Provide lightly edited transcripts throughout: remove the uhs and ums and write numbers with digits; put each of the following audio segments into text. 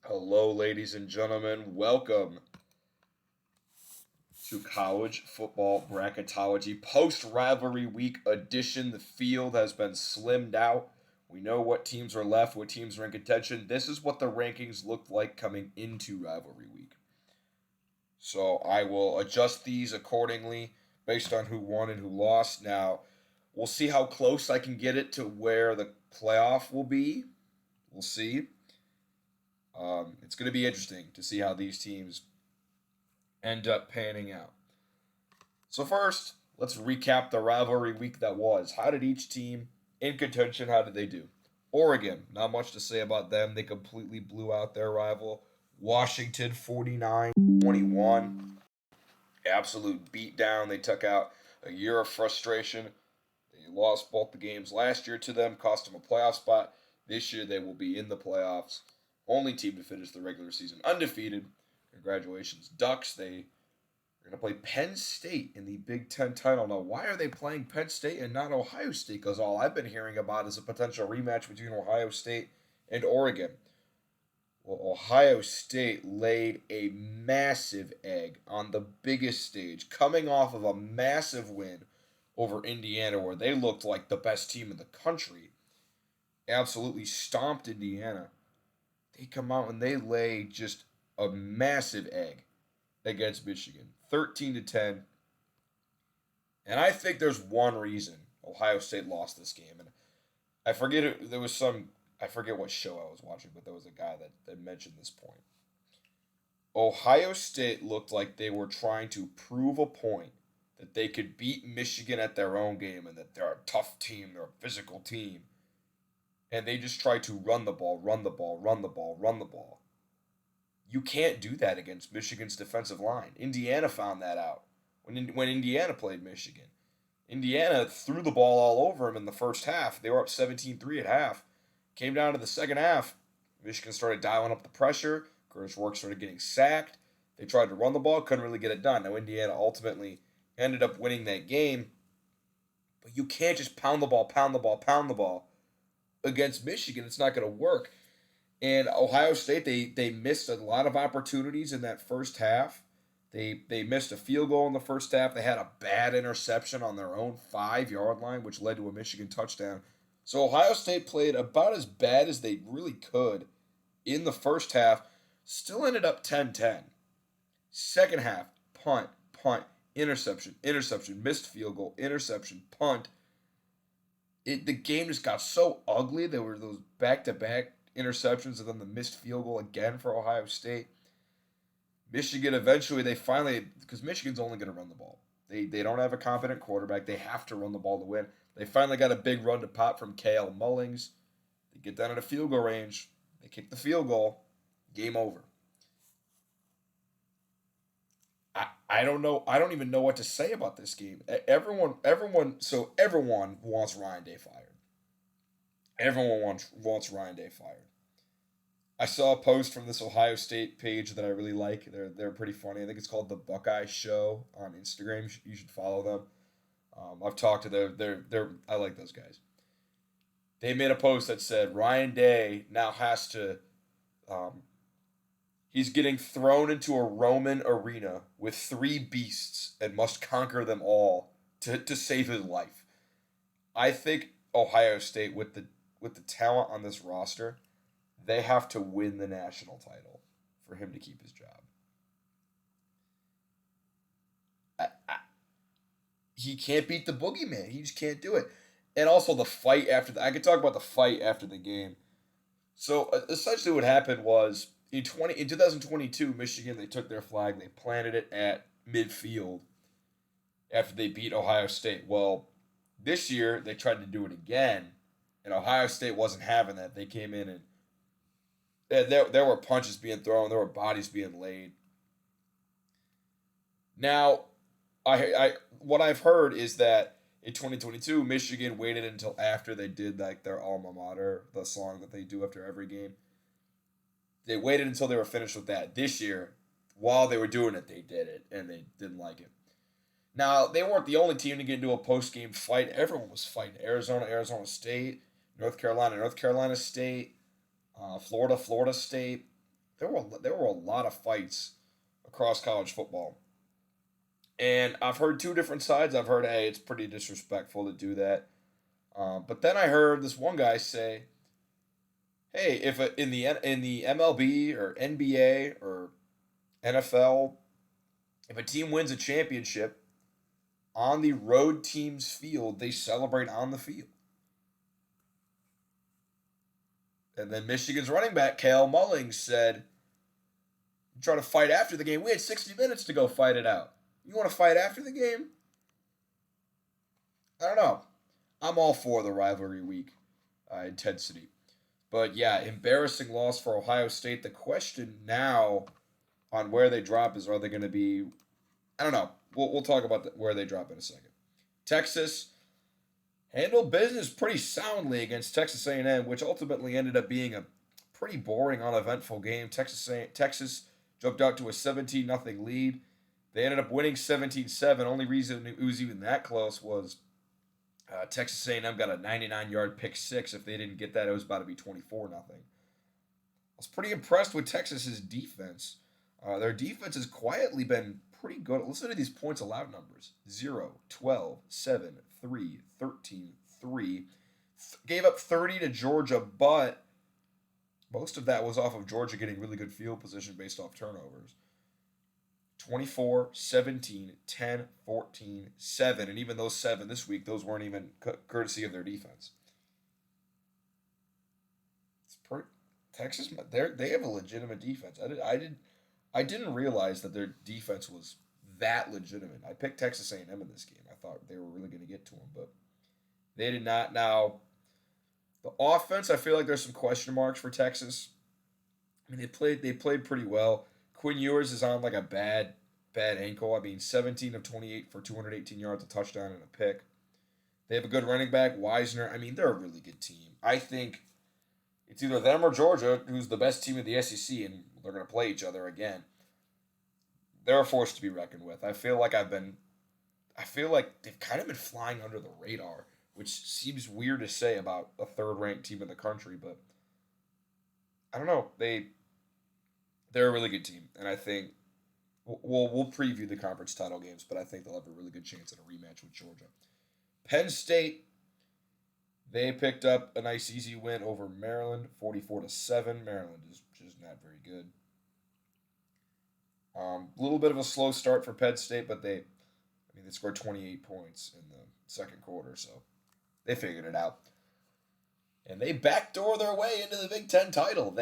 Hello, ladies and gentlemen. Welcome to College Football Bracketology post rivalry week edition. The field has been slimmed out. We know what teams are left, what teams are in contention. This is what the rankings looked like coming into rivalry week. So I will adjust these accordingly based on who won and who lost. Now, we'll see how close I can get it to where the playoff will be. We'll see. It's going to be interesting to see how these teams end up panning out. So first, let's recap the rivalry week that was. How did each team in contention, how did they do? Oregon, not much to say about them. They completely blew out their rival. Washington 49-21. Absolute beatdown. They took out a year of frustration. They lost both the games last year to them, cost them a playoff spot. This year they will be in the playoffs. Only team to finish the regular season undefeated. Congratulations, Ducks. They are going to play Penn State in the Big Ten title. Now, why are they playing Penn State and not Ohio State? Because all I've been hearing about is a potential rematch between Ohio State and Oregon. Well, Ohio State laid a massive egg on the biggest stage, coming off of a massive win over Indiana, where they looked like the best team in the country. Absolutely stomped Indiana. They come out and they lay just a massive egg against Michigan, 13-10. And I think there's one reason Ohio State lost this game, and I forget it. There was some I forget what show I was watching, but there was a guy that mentioned this point. Ohio State looked like they were trying to prove a point that they could beat Michigan at their own game and that they're a tough team, they're a physical team. And they just tried to run the ball, run the ball, run the ball, run the ball. You can't do that against Michigan's defensive line. Indiana found that out when Indiana played Michigan. Indiana threw the ball all over them in the first half. They were up 17-3 at half. Came down to the second half. Michigan started dialing up the pressure. Curtis Rourke started getting sacked. They tried to run the ball, couldn't really get it done. Now, Indiana ultimately ended up winning that game. But you can't just pound the ball, pound the ball, pound the ball against Michigan. It's not going to work. And Ohio State, they missed a lot of opportunities in that first half. They missed a field goal in the first half. They had a bad interception on their own 5-yard line, which led to a Michigan touchdown. So Ohio State played about as bad as they really could in the first half. Still ended up 10-10. Second half, punt, punt, interception, interception, missed field goal, interception, punt. The game just got so ugly. There were those back-to-back interceptions and then the missed field goal again for Ohio State. Michigan eventually, because Michigan's only going to run the ball. They don't have a competent quarterback. They have to run the ball to win. They finally got a big run to pop from K.L. Mullings. They get down at a field goal range. They kick the field goal. Game over. I don't know. I don't even know what to say about this game. Everyone wants Ryan Day fired. Everyone wants Ryan Day fired. I saw a post from this Ohio State page that I really like. They're pretty funny. I think it's called the Buckeye Show on Instagram. You should follow them. I've talked to their I like those guys. They made a post that said Ryan Day now has to he's getting thrown into a Roman arena with 3 beasts and must conquer them all to save his life. I think Ohio State with the talent on this roster, they have to win the national title for him to keep his job. He can't beat the boogeyman. He just can't do it. And also the fight I could talk about the fight after the game. So essentially, what happened was in 2022, Michigan, they took their flag, they planted it at midfield after they beat Ohio State. Well, this year they tried to do it again, and Ohio State wasn't having that. They came in and there were punches being thrown, there were bodies being laid. Now, I what I've heard is that in 2022, Michigan waited until after they did like their alma mater, the song that they do after every game. They waited until they were finished with that. This year, while they were doing it, they did it, and they didn't like it. Now, they weren't the only team to get into a post-game fight. Everyone was fighting. Arizona, Arizona State, North Carolina, North Carolina State, Florida, Florida State. there were a lot of fights across college football. And I've heard two different sides. I've heard, hey, it's pretty disrespectful to do that. But then I heard this one guy say, hey, if in the MLB or NBA or NFL, if a team wins a championship on the road team's field, they celebrate on the field. And then Michigan's running back Kale Mullings said, "Try to fight after the game. We had 60 minutes to go fight it out. You want to fight after the game?" I don't know. I'm all for the rivalry week intensity. But yeah, embarrassing loss for Ohio State. The question now on where they drop is, are they going to be? I don't know. We'll talk about where they drop in a second. Texas handled business pretty soundly against Texas A&M, which ultimately ended up being a pretty boring, uneventful game. Texas jumped out to a 17-0 lead. They ended up winning 17-7. Only reason it was even that close was Texas A&M got a 99-yard pick six. If they didn't get that, it was about to be 24-0. I was pretty impressed with Texas's defense. Their defense has quietly been pretty good. Listen to these points allowed numbers: 0, 12, 7, 3, 13, 3. Gave up 30 to Georgia, but most of that was off of Georgia getting really good field position based off turnovers. 24, 17, 10, 14, 7. And even those 7 this week, those weren't even courtesy of their defense. It's pretty, Texas, they have a legitimate defense. I didn't realize that their defense was that legitimate. I picked Texas A&M in this game. I thought they were really going to get to them, but they did not. Now, the offense, I feel like there's some question marks for Texas. I mean, they played pretty well. Quinn Ewers is on like a bad ankle. I mean, 17 of 28 for 218 yards, a touchdown, and a pick. They have a good running back, Wisner. I mean, they're a really good team. I think it's either them or Georgia, who's the best team in the SEC, and they're going to play each other again. They're a force to be reckoned with. I feel like they've kind of been flying under the radar, which seems weird to say about a third-ranked team in the country, but I don't know. They're a really good team, and I think we'll preview the conference title games, but I think they'll have a really good chance at a rematch with Georgia. Penn State, they picked up a nice easy win over Maryland, 44-7. Maryland is just not very good. A little bit of a slow start for Penn State, but they scored 28 points in the second quarter, so they figured it out. And they backdoor their way into the Big Ten title.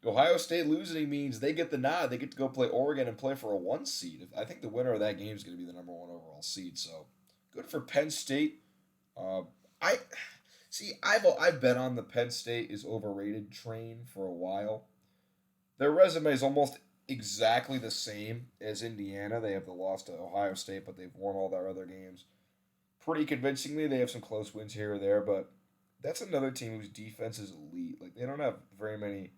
Ohio State losing means they get the nod. They get to go play Oregon and play for a 1 seed. I think the winner of that game is going to be the number 1 overall seed. So good for Penn State. I see. I've been on the Penn State is overrated train for a while. Their resume is almost exactly the same as Indiana. They have the loss to Ohio State, but they've won all their other games pretty convincingly. They have some close wins here or there, but that's another team whose defense is elite. Like, they don't have very many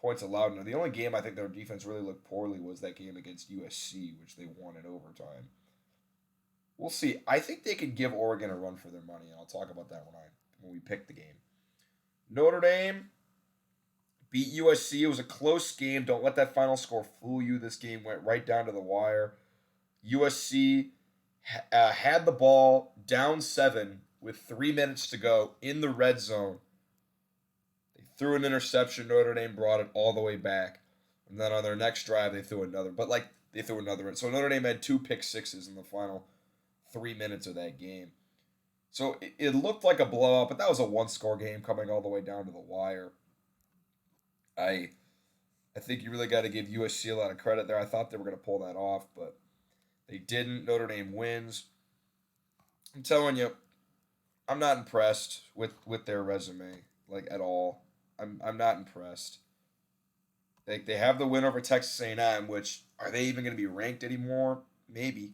points allowed. Now, the only game I think their defense really looked poorly was that game against USC, which they won in overtime. We'll see. I think they could give Oregon a run for their money, and I'll talk about that when we pick the game. Notre Dame beat USC. It was a close game. Don't let that final score fool you. This game went right down to the wire. USC had the ball down 7 with 3 minutes to go in the red zone. They threw an interception. Notre Dame brought it all the way back. And then on their next drive, they threw another. They threw another. So Notre Dame had 2 pick sixes in the final 3 minutes of that game. So it looked like a blowout, but that was a 1-score game coming all the way down to the wire. I think you really got to give USC a lot of credit there. I thought they were going to pull that off, but they didn't. Notre Dame wins. I'm telling you, I'm not impressed with their resume, like, at all. I'm not impressed. They have the win over Texas A&M, which, are they even going to be ranked anymore? Maybe.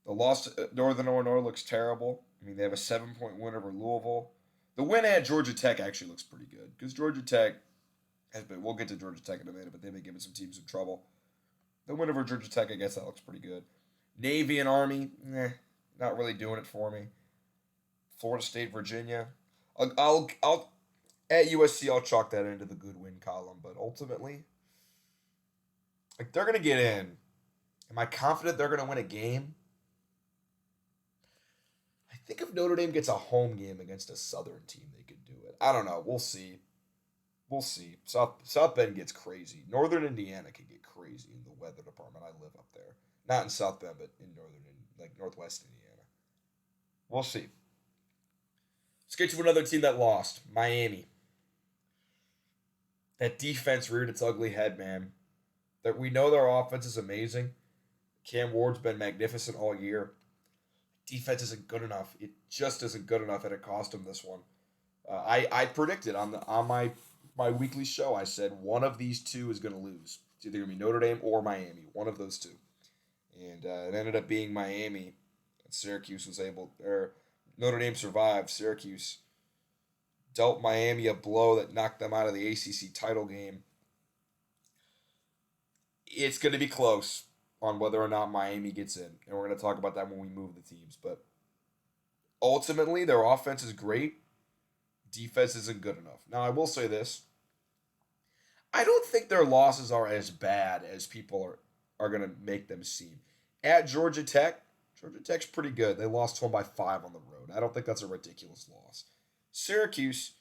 The loss to Northern Illinois looks terrible. I mean, they have a 7-point win over Louisville. The win at Georgia Tech actually looks pretty good, because Georgia Tech has been, we'll get to Georgia Tech in a minute, but they've been giving some teams some trouble. The win over Georgia Tech, I guess that looks pretty good. Navy and Army, not really doing it for me. Florida State, Virginia. I'll at USC, I'll chalk that into the good win column, but ultimately, like they're gonna get in. Am I confident they're gonna win a game? I think if Notre Dame gets a home game against a Southern team, they could do it. I don't know. We'll see. We'll see. South Bend gets crazy. Northern Indiana can get crazy in the weather department. I live up there, not in South Bend, but in like Northwest Indiana. We'll see. Let's get to another team that lost. Miami. That defense reared its ugly head, man. That we know their offense is amazing. Cam Ward's been magnificent all year. Defense isn't good enough. It just isn't good enough, and it cost them this one. I predicted on my weekly show. I said one of these two is going to lose. It's either going to be Notre Dame or Miami. One of those two, and it ended up being Miami. And Syracuse was able, or Notre Dame survived. Syracuse dealt Miami a blow that knocked them out of the ACC title game. It's going to be close on whether or not Miami gets in, and we're going to talk about that when we move the teams. But ultimately, their offense is great. Defense isn't good enough. Now, I will say this. I don't think their losses are as bad as people are going to make them seem. At Georgia Tech's pretty good. They lost to them by 5 on the road. I don't think that's a ridiculous loss. Syracuse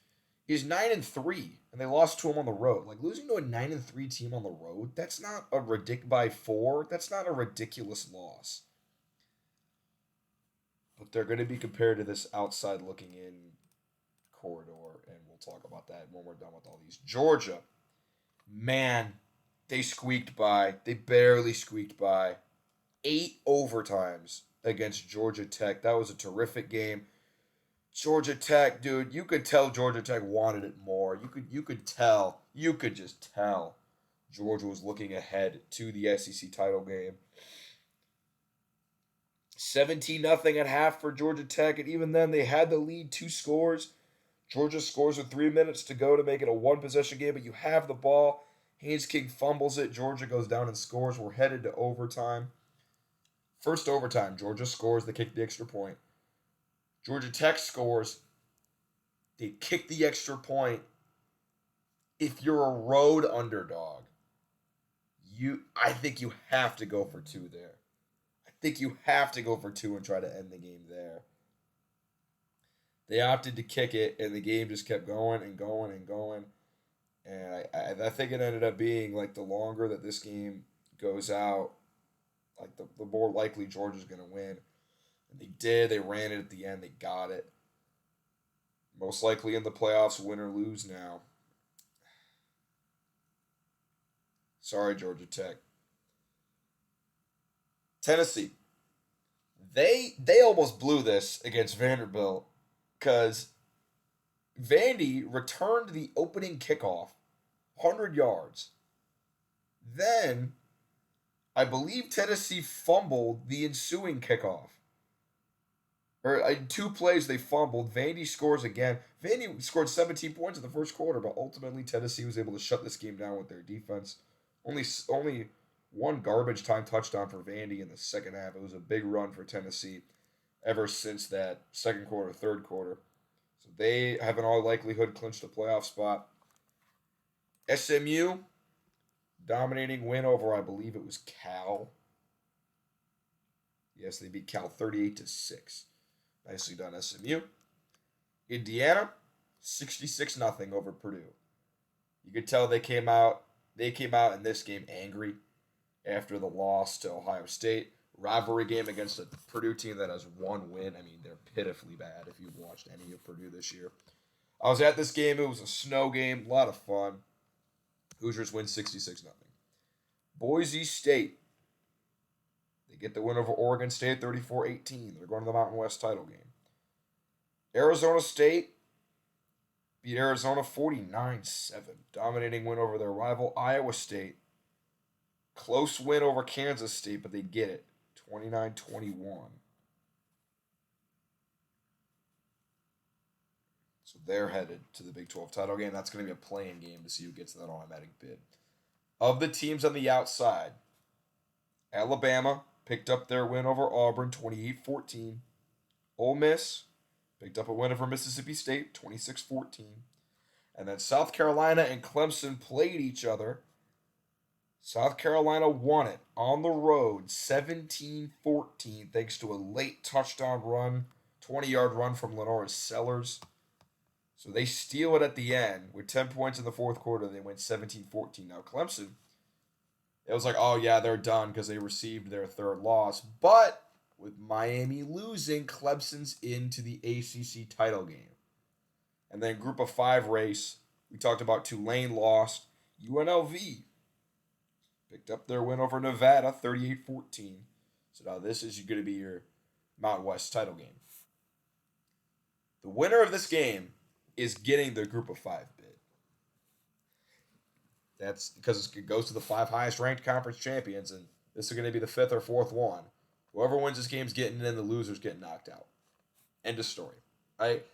is 9-3, and they lost to them on the road. Like, losing to a 9-3 team on the road, that's not a by 4. That's not a ridiculous loss. But they're going to be compared to this outside looking in corridor, and we'll talk about that when we're done with all these. Georgia, man, they squeaked by. They barely squeaked by. 8 overtimes against Georgia Tech. That was a terrific game. Georgia Tech, dude, you could tell Georgia Tech wanted it more. You could tell. You could just tell Georgia was looking ahead to the SEC title game. 17-0 at half for Georgia Tech, and even then they had the lead 2 scores. Georgia scores with 3 minutes to go to make it a 1-possession game, but you have the ball. Haynes King fumbles it. Georgia goes down and scores. We're headed to overtime. First overtime, Georgia scores. They kick the extra point. Georgia Tech scores. They kick the extra point. If you're a road underdog, I think you have to go for 2 there. I think you have to go for 2 and try to end the game there. They opted to kick it, and the game just kept going and going and going. And I think it ended up being like the longer that this game goes out, like the more likely Georgia's going to win. And they did. They ran it at the end. They got it. Most likely in the playoffs, win or lose now. Sorry, Georgia Tech. Tennessee. They almost blew this against Vanderbilt because Vandy returned the opening kickoff 100 yards. Then, I believe Tennessee fumbled the ensuing kickoff. Or in 2 plays, they fumbled. Vandy scores again. Vandy scored 17 points in the first quarter, but ultimately Tennessee was able to shut this game down with their defense. Only one garbage time touchdown for Vandy in the second half. It was a big run for Tennessee ever since that second quarter, third quarter. So they have in all likelihood clinched a playoff spot. SMU, dominating win over, I believe it was Cal. Yes, they beat Cal 38-6. Nicely done, SMU. Indiana, 66-0 over Purdue. You could tell they came out in this game angry after the loss to Ohio State. Rivalry game against a Purdue team that has 1 win. I mean, they're pitifully bad if you've watched any of Purdue this year. I was at this game. It was a snow game. A lot of fun. Hoosiers win 66-0. Boise State. They get the win over Oregon State 34-18. They're going to the Mountain West title game. Arizona State beat Arizona 49-7. Dominating win over their rival Iowa State. Close win over Kansas State, but they get it. 29-21. So they're headed to the Big 12 title game. That's going to be a playing game to see who gets that automatic bid. Of the teams on the outside, Alabama picked up their win over Auburn 28-14. Ole Miss picked up a win over Mississippi State 26-14. And then South Carolina and Clemson played each other. South Carolina won it on the road 17-14 thanks to a late touchdown run, 20-yard run from Lenora Sellers. So they steal it at the end with 10 points in the fourth quarter. They win 17-14. Now Clemson, it was like, oh yeah, they're done because they received their third loss. But with Miami losing, Clemson's into the ACC title game. And then group of 5 race, we talked about Tulane lost. UNLV picked up their win over Nevada 38-14. So now this is going to be your Mountain West title game. The winner of this game is getting the group of 5 bid. That's because it goes to the 5 highest ranked conference champions, and this is going to be the 5th or 4th one. Whoever wins this game is getting in, the losers getting knocked out. End of story. Right?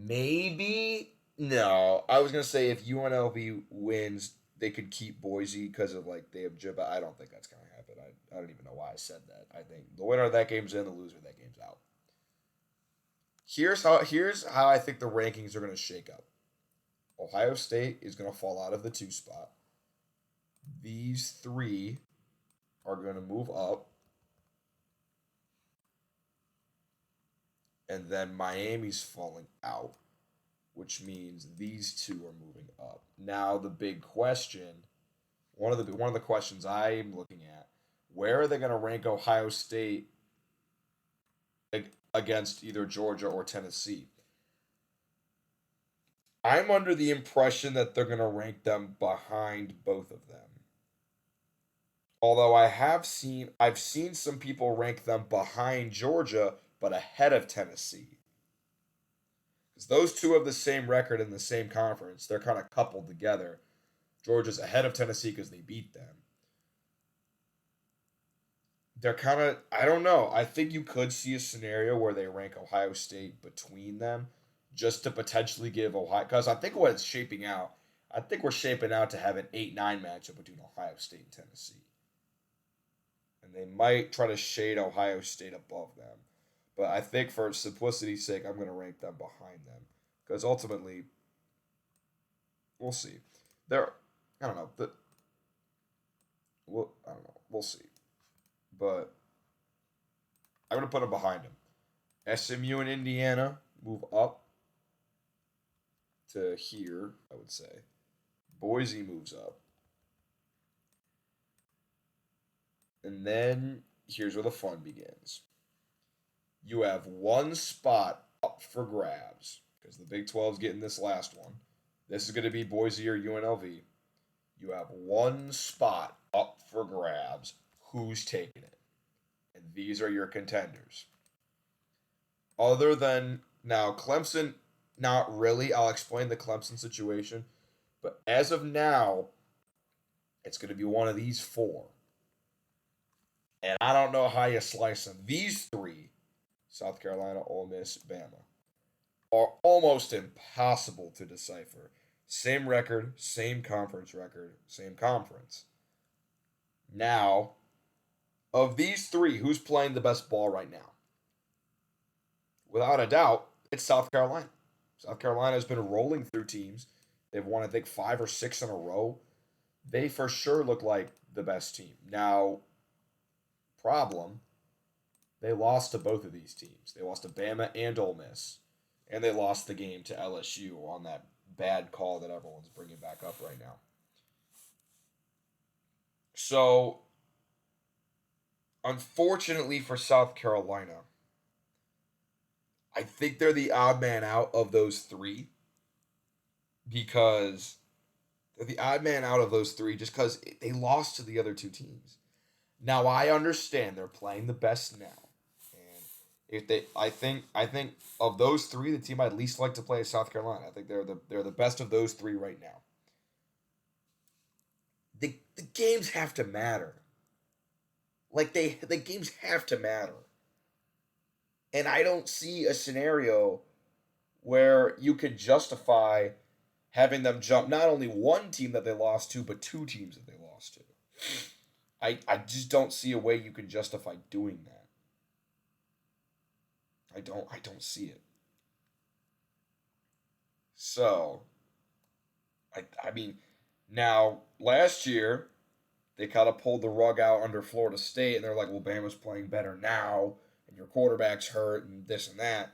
Maybe no. I was gonna say if UNLV wins, they could keep Boise because of like they have but I don't think that's gonna happen. I don't even know why I said that. I think the winner of that game's in, the loser of that game's out. Here's how I think the rankings are gonna shake up. Ohio State is gonna fall out of the 2 spot. These 3 are gonna move up. And then Miami's falling out, which means these 2 are moving up. Now the big question, one of the questions I'm looking at, where are they going to rank Ohio State against either Georgia or Tennessee? I'm under the impression that they're going to rank them behind both of them. Although I've seen some people rank them behind Georgia but ahead of Tennessee. Because those 2 have the same record in the same conference. They're kind of coupled together. Georgia's ahead of Tennessee because they beat them. They're kind of, I don't know. I think you could see a scenario where they rank Ohio State between them just to potentially give Ohio, because I think what it's shaping out, I think we're shaping out to have an 8-9 matchup between Ohio State and Tennessee. And they might try to shade Ohio State above them. But I think for simplicity's sake, I'm going to rank them behind them. Because ultimately, we'll see. I don't know. I don't know. We'll see. But I'm going to put them behind them. SMU and Indiana move up to here, I would say. Boise moves up. And then here's where the fun begins. You have 1 spot up for grabs because the Big 12's getting this last one. This is going to be Boise or UNLV. You have 1 spot up for grabs. Who's taking it? And these are your contenders. Other than now, Clemson, not really. I'll explain the Clemson situation. But as of now, it's going to be one of these 4. And I don't know how you slice them. These 3, South Carolina, Ole Miss, Bama, are almost impossible to decipher. Same record, same conference record, same conference. Now, of these 3, who's playing the best ball right now? Without a doubt, it's South Carolina. South Carolina has been rolling through teams. They've won, I think, 5 or 6 in a row. They for sure look like the best team. Now, problem, they lost to both of these teams. They lost to Bama and Ole Miss. And they lost the game to LSU on that bad call that everyone's bringing back up right now. So, unfortunately for South Carolina, I think they're the odd man out of those 3 because they're the odd man out of those 3 just because they lost to the other 2 teams. Now I understand they're playing the best now, and if they, I think of those 3, the team I'd least like to play is South Carolina. I think they're the best of those 3 right now. The games have to matter. Like the games have to matter, and I don't see a scenario where you could justify having them jump not only 1 team that they lost to, but 2 teams that they lost to. I just don't see a way you can justify doing that. I don't see it. So, I mean, now last year they kind of pulled the rug out under Florida State, and they're like, well, Bama's playing better now, and your quarterback's hurt, and this and that.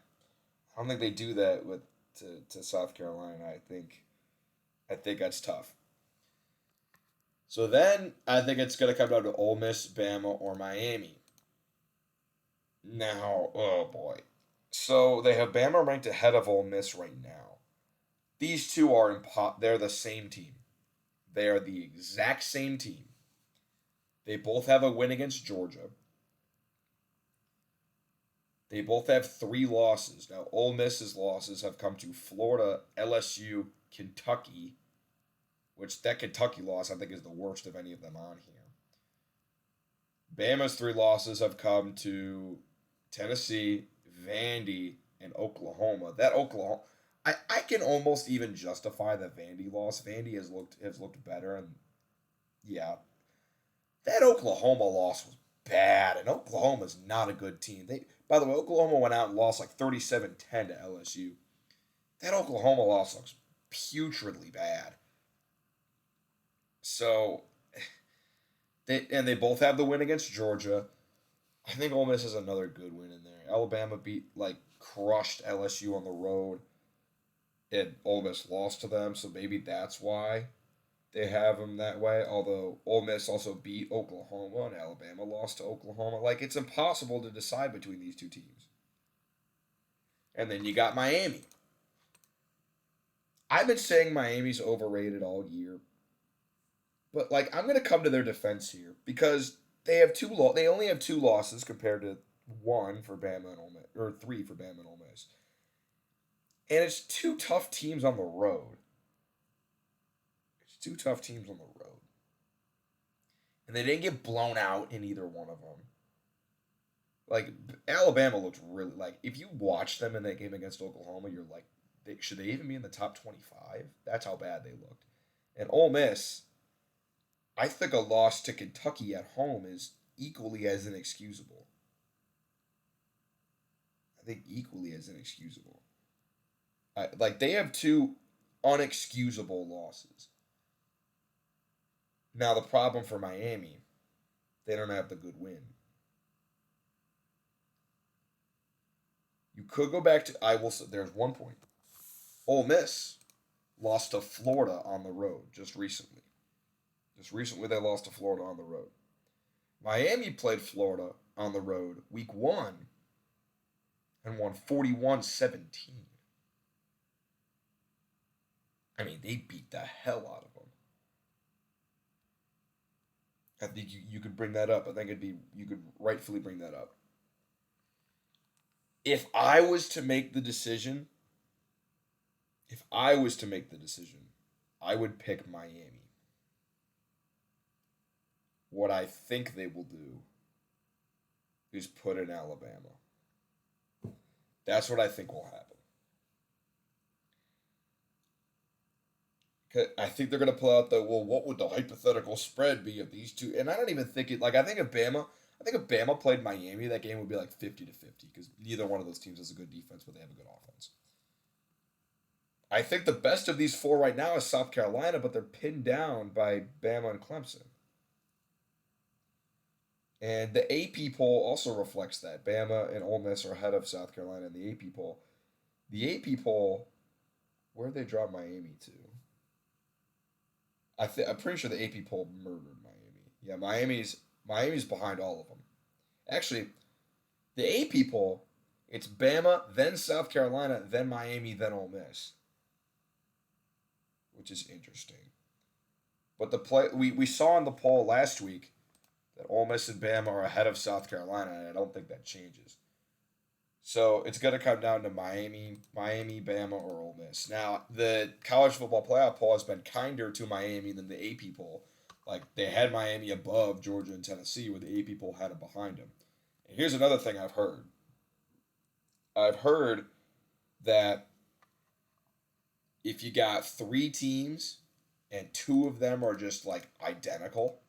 I don't think they do that with to South Carolina. I think that's tough. So then I think it's gonna come down to Ole Miss, Bama, or Miami. Now, oh boy. So they have Bama ranked ahead of Ole Miss right now. These two are they're the same team. They are the exact same team. They both have a win against Georgia. They both have 3 losses. Now, Ole Miss's losses have come to Florida, LSU, Kentucky, which that Kentucky loss I think is the worst of any of them on here. Bama's 3 losses have come to Tennessee, Vandy, and Oklahoma. That Oklahoma, I can almost even justify the Vandy loss. Vandy has looked better, and yeah, that Oklahoma loss was bad, and Oklahoma's not a good team. By the way, Oklahoma went out and lost like 37-10 to LSU. That Oklahoma loss looks putridly bad. So they both have the win against Georgia. I think Ole Miss has another good win in there. Alabama crushed LSU on the road, and Ole Miss lost to them, so maybe that's why they have them that way. Although Ole Miss also beat Oklahoma and Alabama lost to Oklahoma. Like, it's impossible to decide between these two teams. And then you got Miami. I've been saying Miami's overrated all year, but like, I'm gonna come to their defense here because they only have 2 losses compared to 1 for Bama and Ole Miss, or 3 for Bama and Ole Miss, and it's 2 tough teams on the road. It's 2 tough teams on the road, and they didn't get blown out in either one of them. Like, Alabama looked really, like, if you watch them in that game against Oklahoma, you're like, should they even be in the top 25? That's how bad they looked. And Ole Miss, I think a loss to Kentucky at home is equally as inexcusable. I think equally as inexcusable. Like, they have 2 unexcusable losses. Now, the problem for Miami, they don't have the good win. You could go back to, I will say, there's one point. Ole Miss lost to Florida on the road just recently. Just recently, they lost to Florida on the road. Miami played Florida on the road week 1 and won 41-17. I mean, they beat the hell out of them. I think you could bring that up. I think you could rightfully bring that up. If I was to make the decision, I would pick Miami. What I think they will do is put in Alabama. That's what I think will happen. I think they're going to pull out what would the hypothetical spread be of these two? And I don't even think it, like, I think if Bama played Miami, that game would be like 50-50 because neither one of those teams has a good defense, but they have a good offense. I think the best of these 4 right now is South Carolina, but they're pinned down by Bama and Clemson. And the AP poll also reflects that. Bama and Ole Miss are ahead of South Carolina in the AP poll. The AP poll, where did they drop Miami to? I'm pretty sure the AP poll murdered Miami. Yeah, Miami's behind all of them. Actually, the AP poll, it's Bama, then South Carolina, then Miami, then Ole Miss, which is interesting. But we saw in the poll last week that Ole Miss and Bama are ahead of South Carolina, and I don't think that changes. So it's going to come down to Miami, Bama, or Ole Miss. Now, the college football playoff poll has been kinder to Miami than the AP poll. Like, they had Miami above Georgia and Tennessee, where the AP poll had it behind them. And here's another thing I've heard. I've heard that if you got 3 teams and 2 of them are just, like, identical,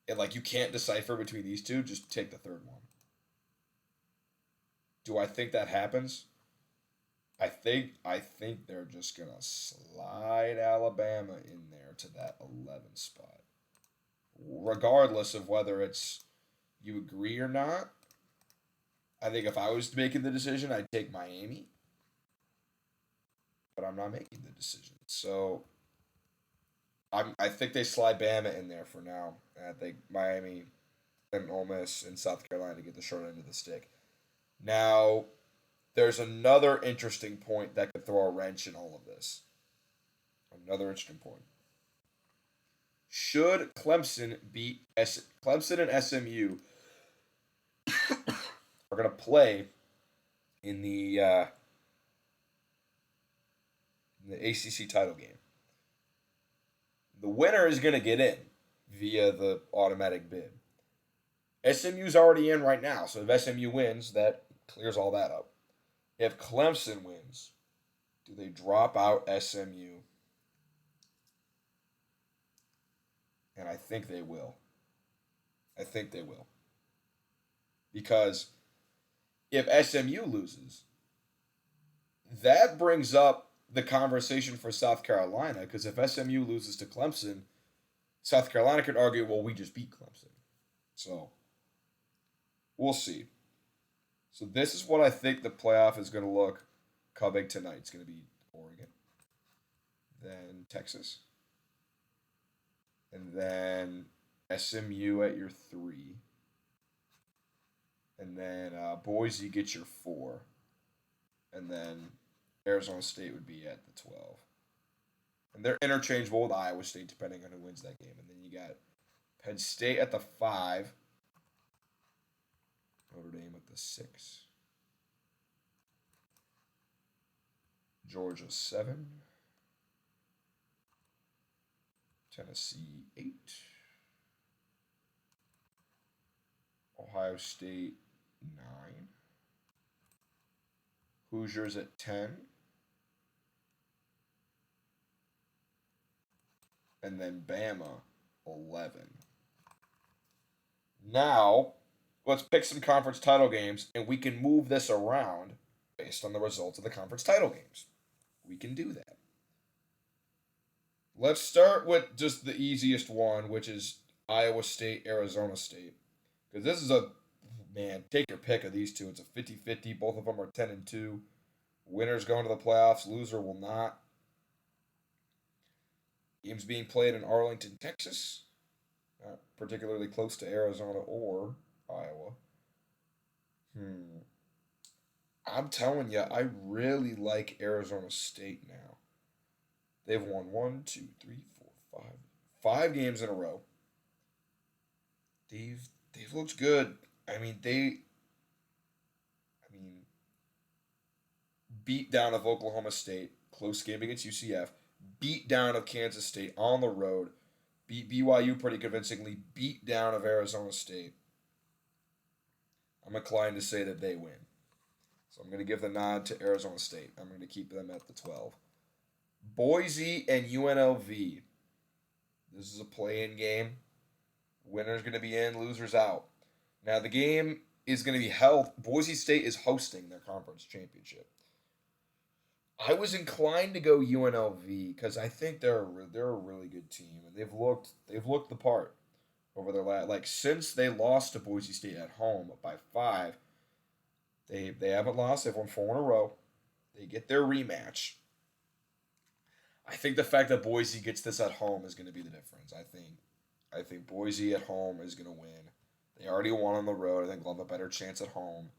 and, like, you can't decipher between these 2, just take the third one. Do I think that happens? I think they're just gonna slide Alabama in there to that 11 spot, regardless of whether it's you agree or not. I think if I was making the decision, I'd take Miami, but I'm not making the decision. So I think they slide Bama in there for now. And I think Miami and Ole Miss and South Carolina get the short end of the stick. Now, there's another interesting point that could throw a wrench in all of this. Another interesting point. Should Clemson and SMU are going to play in the ACC title game? The winner is going to get in via the automatic bid. SMU's already in right now, so if SMU wins, that clears all that up. If Clemson wins, do they drop out SMU? And I think they will. I think they will. Because if SMU loses, that brings up the conversation for South Carolina. Because if SMU loses to Clemson, South Carolina could argue, well, we just beat Clemson. So, we'll see. So, this is what I think the playoff is going to look coming tonight. It's going to be Oregon, then Texas, and then SMU at your 3. And then Boise gets your 4. And then Arizona State would be at the 12. And they're interchangeable with Iowa State depending on who wins that game. And then you got Penn State at the 5. Notre Dame at the 6. Georgia 7. Tennessee 8. Ohio State 9. Hoosiers at 10. And then Bama 11. Now, let's pick some conference title games, and we can move this around based on the results of the conference title games. We can do that. Let's start with just the easiest one, which is Iowa State, Arizona State. Because this is take your pick of these two. It's a 50-50. Both of them are 10-2. Winner's going to the playoffs. Loser will not. Games being played in Arlington, Texas. Not particularly close to Arizona or Iowa. I'm telling you, I really like Arizona State now. They've won 1, 2, 3, 4, 5 games in a row. They've looked good. Beat down of Oklahoma State, close game against UCF, beat down of Kansas State on the road, beat BYU pretty convincingly, beat down of Arizona State. I'm inclined to say that they win. So I'm going to give the nod to Arizona State. I'm going to keep them at the 12. Boise and UNLV. This is a play-in game. Winner's going to be in, loser's out. Now, the game is going to be held. Boise State is hosting their conference championship. I was inclined to go UNLV because I think they're a really good team, and they've looked the part over their since they lost to Boise State at home by 5. They haven't lost. They've won 4 in a row. They get their rematch. I think the fact that Boise gets this at home is going to be the difference. I think Boise at home is going to win. They already won on the road. I think they'll have a better chance at home.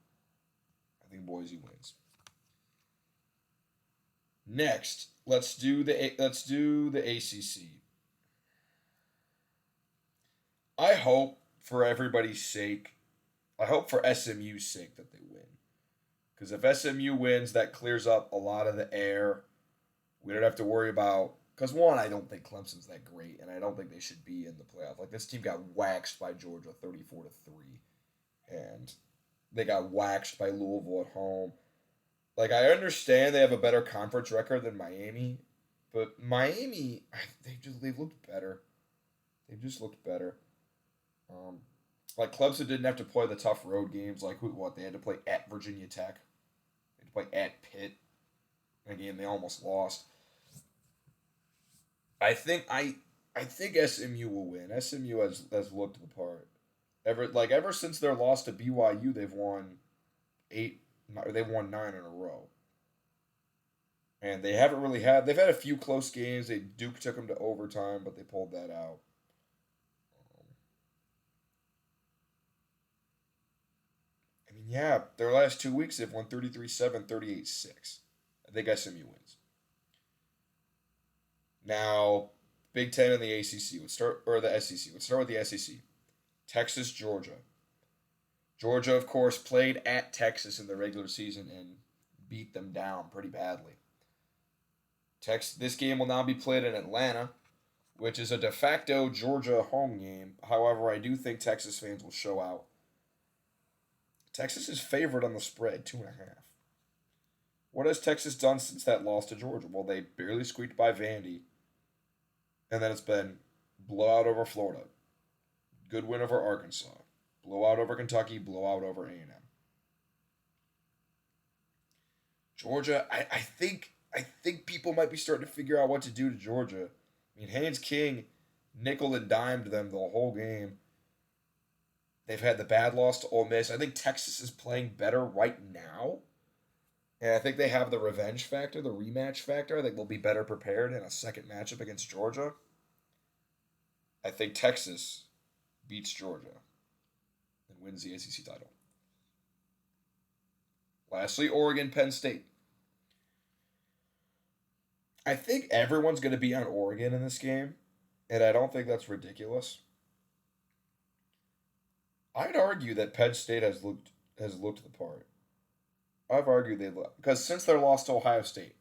I think Boise wins. Next, let's do the ACC. I hope for everybody's sake, I hope for SMU's sake that they win. Because if SMU wins, that clears up a lot of the air. We don't have to worry about, because one, I don't think Clemson's that great, and I don't think they should be in the playoff. Like, this team got waxed by Georgia 34-3, and they got waxed by Louisville at home. Like, I understand they have a better conference record than Miami, but Miami, they've looked better. They've just looked better. Like, Clemson didn't have to play the tough road games. Like, they had to play at Virginia Tech. They had to play at Pitt. A game they almost lost. I think I think SMU will win. SMU has looked the part. Ever since their loss to BYU, they've won eight. They've won 9 in a row, and they haven't really had. They've had a few close games. Duke took them to overtime, but they pulled that out. I mean, yeah, their last 2 weeks they've won 33-7, 38-6. I think SMU wins. Now, Big Ten and the ACC would start, or the SEC. Would start with the SEC. Texas, Georgia. Georgia, of course, played at Texas in the regular season and beat them down pretty badly. This game will now be played in Atlanta, which is a de facto Georgia home game. However, I do think Texas fans will show out. Texas is favored on the spread, 2.5. What has Texas done since that loss to Georgia? Well, they barely squeaked by Vandy, and then it's been blowout over Florida, good win over Arkansas, blowout over Kentucky, blowout over A&M. Georgia, I think people might be starting to figure out what to do to Georgia. I mean, Haynes King nickel and dimed them the whole game. They've had the bad loss to Ole Miss. I think Texas is playing better right now. And I think they have the revenge factor, the rematch factor. I think they'll be better prepared in a second matchup against Georgia. I think Texas beats Georgia and wins the ACC title. Lastly, Oregon, Penn State. I think everyone's going to be on Oregon in this game, and I don't think that's ridiculous. I'd argue that Penn State has looked the part. I've argued they look because since their loss to Ohio State,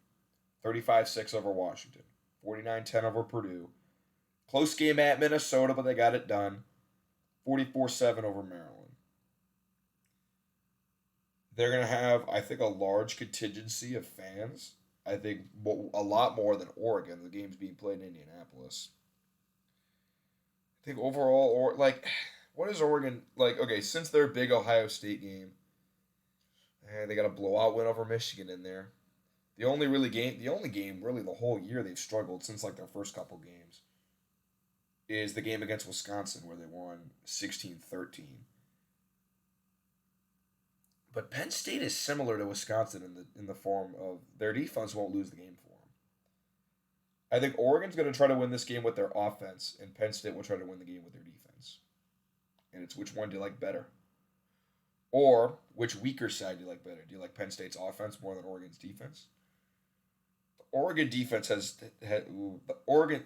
35-6 over Washington, 49-10 over Purdue, close game at Minnesota, but they got it done, 44-7 over Maryland. They're going to have, I think, a large contingency of fans. I think a lot more than Oregon. The game's being played in Indianapolis. I think overall, or like, what is Oregon like? Okay, since their big Ohio State game, they got a blowout win over Michigan in there. The only game really the whole year they've struggled since like their first couple games is the game against Wisconsin where they won 16-13. But Penn State is similar to Wisconsin in the form of their defense won't lose the game for them. I think Oregon's going to try to win this game with their offense, and Penn State will try to win the game with their defense. And it's which one do you like better? Or which weaker side do you like better? Do you like Penn State's offense more than Oregon's defense? The Oregon defense the Oregon.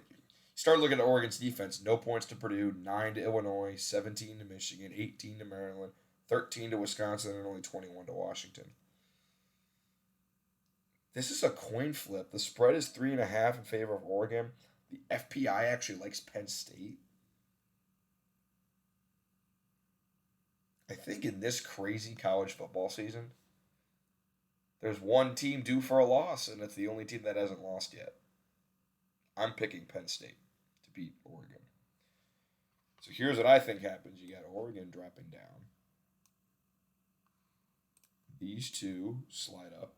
Start looking at Oregon's defense. No points to Purdue, 9 to Illinois, 17 to Michigan, 18 to Maryland, 13 to Wisconsin, and only 21 to Washington. This is a coin flip. The spread is 3.5 in favor of Oregon. The FPI actually likes Penn State. I think in this crazy college football season, there's one team due for a loss, and it's the only team that hasn't lost yet. I'm picking Penn State to beat Oregon. So here's what I think happens. You got Oregon dropping down. These two slide up.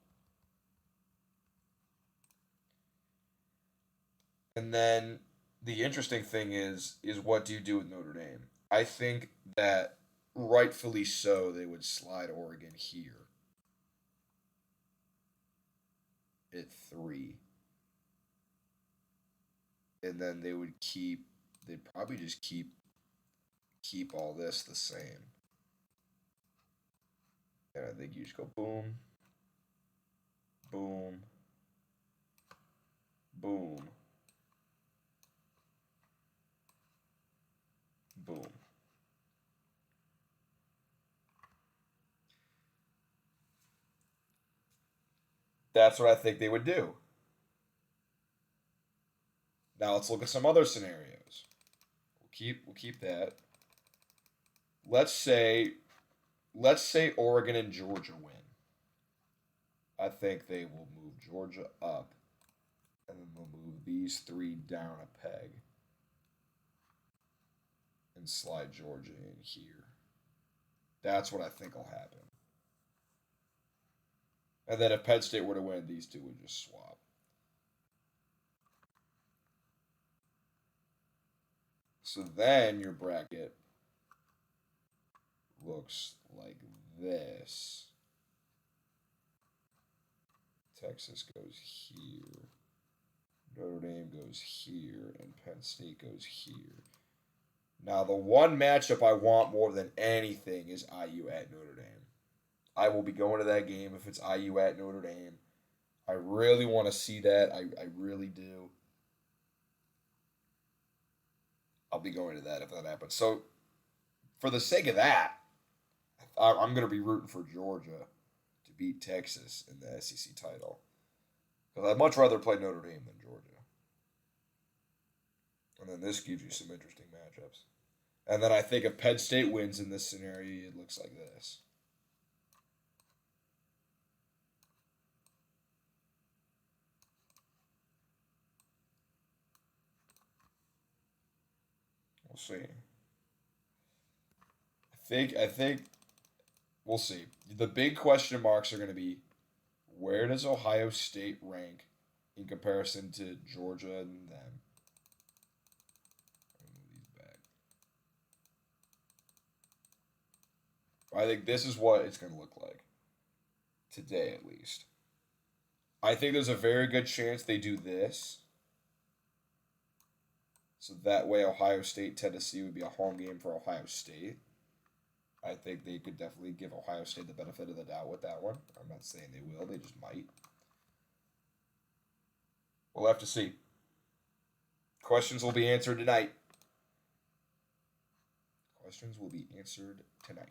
And then the interesting thing is what do you do with Notre Dame? I think that rightfully so they would slide Oregon here at 3. And then they'd probably just keep all this the same. And I think you just go boom, boom, boom, boom. That's what I think they would do. Now let's look at some other scenarios. We'll keep that. Let's say let's say Oregon and Georgia win. I think they will move Georgia up, and then they'll move these three down a peg and slide Georgia in here. That's what I think will happen. And then if Penn State were to win, these two would just swap. So then your bracket looks like this. Texas goes here. Notre Dame goes here. And Penn State goes here. Now, the one matchup I want more than anything is IU at Notre Dame. I will be going to that game if it's IU at Notre Dame. I really want to see that. I really do. I'll be going to that if that happens. So, for the sake of that, I'm going to be rooting for Georgia to beat Texas in the SEC title. Because I'd much rather play Notre Dame than Georgia. And then this gives you some interesting matchups. And then I think if Penn State wins in this scenario, it looks like this. We'll see. I think we'll see. The big question marks are going to be where does Ohio State rank in comparison to Georgia and them? Move these back. I think this is what it's going to look like today, at least. I think there's a very good chance they do this. So that way, Ohio State Tennessee would be a home game for Ohio State. I think they could definitely give Ohio State the benefit of the doubt with that one. I'm not saying they will, they just might. We'll have to see. Questions will be answered tonight. Questions will be answered tonight.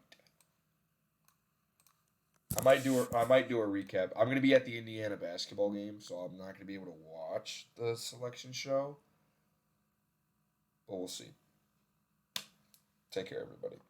I might do a recap. I'm gonna be at the Indiana basketball game, so I'm not gonna be able to watch the selection show. But we'll see. Take care, everybody.